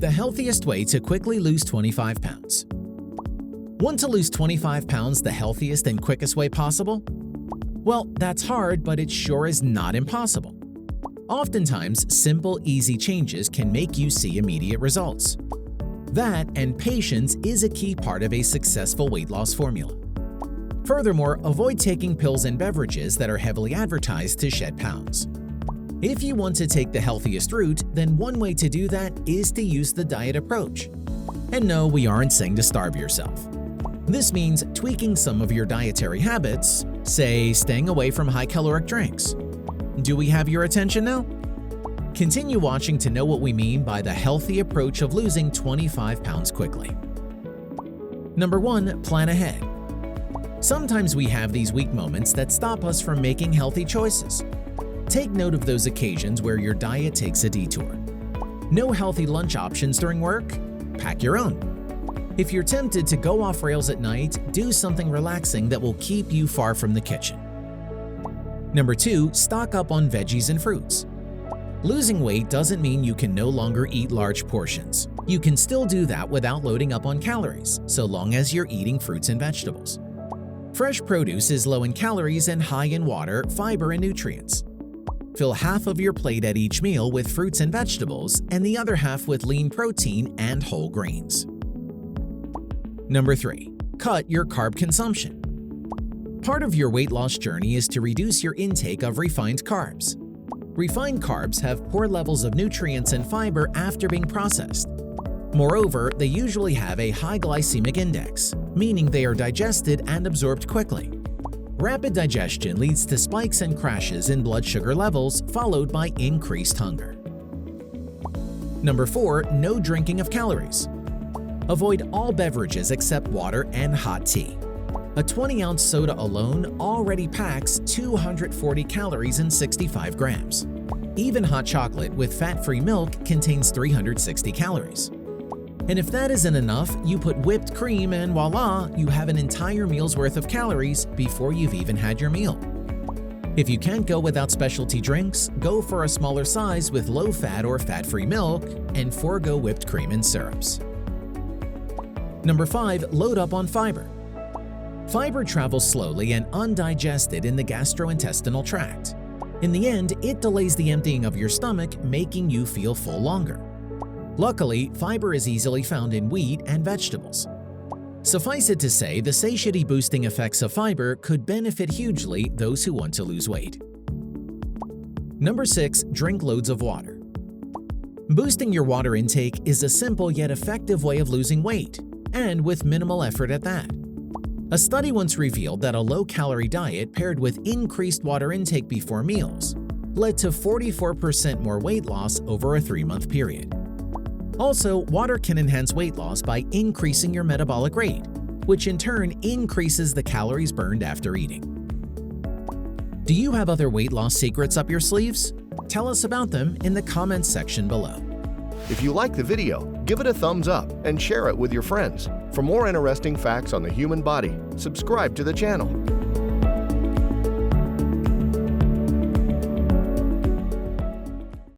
The healthiest way to quickly lose 25 pounds. Want to lose 25 pounds the healthiest and quickest way possible? Well, that's hard, but it sure is not impossible. Oftentimes, simple, easy changes can make you see immediate results. That and patience is a key part of a successful weight loss formula. Furthermore, avoid taking pills and beverages that are heavily advertised to shed pounds. If you want to take the healthiest route, then one way to do that is to use the diet approach. And no, we aren't saying to starve yourself. This means tweaking some of your dietary habits, say staying away from high-caloric drinks. Do we have your attention now? Continue watching to know what we mean by the healthy approach of losing 25 pounds quickly. Number 1. Plan ahead. Sometimes we have these weak moments that stop us from making healthy choices. Take note of those occasions where your diet takes a detour. No healthy lunch options during work? Pack your own. If you're tempted to go off rails at night, do something relaxing that will keep you far from the kitchen. Number 2. Stock up on veggies and fruits. Losing weight doesn't mean you can no longer eat large portions. You can still do that without loading up on calories, so long as you're eating fruits and vegetables. Fresh produce is low in calories and high in water, fiber, and nutrients. Fill half of your plate at each meal with fruits and vegetables, and the other half with lean protein and whole grains. Number 3. Cut your carb consumption. Part of your weight loss journey is to reduce your intake of refined carbs. Refined carbs have poor levels of nutrients and fiber after being processed. Moreover, they usually have a high glycemic index, meaning they are digested and absorbed quickly. Rapid digestion leads to spikes and crashes in blood sugar levels, followed by increased hunger. Number 4. No drinking of calories. Avoid all beverages except water and hot tea. A 20-ounce soda alone already packs 240 calories and 65 grams. Even hot chocolate with fat-free milk contains 360 calories. And if that isn't enough, you put whipped cream and voila, you have an entire meal's worth of calories before you've even had your meal. If you can't go without specialty drinks, go for a smaller size with low-fat or fat-free milk and forego whipped cream and syrups. Number 5. Load up on fiber. Fiber travels slowly and undigested in the gastrointestinal tract. In the end, it delays the emptying of your stomach, making you feel full longer. Luckily, fiber is easily found in wheat and vegetables. Suffice it to say, the satiety-boosting effects of fiber could benefit hugely those who want to lose weight. Number 6. Drink loads of water. Boosting your water intake is a simple yet effective way of losing weight, and with minimal effort at that. A study once revealed that a low-calorie diet paired with increased water intake before meals led to 44% more weight loss over a 3-month period. Also, water can enhance weight loss by increasing your metabolic rate, which in turn increases the calories burned after eating. Do you have other weight loss secrets up your sleeves? Tell us about them in the comments section below. If you like the video, give it a thumbs up and share it with your friends. For more interesting facts on the human body, subscribe to the channel.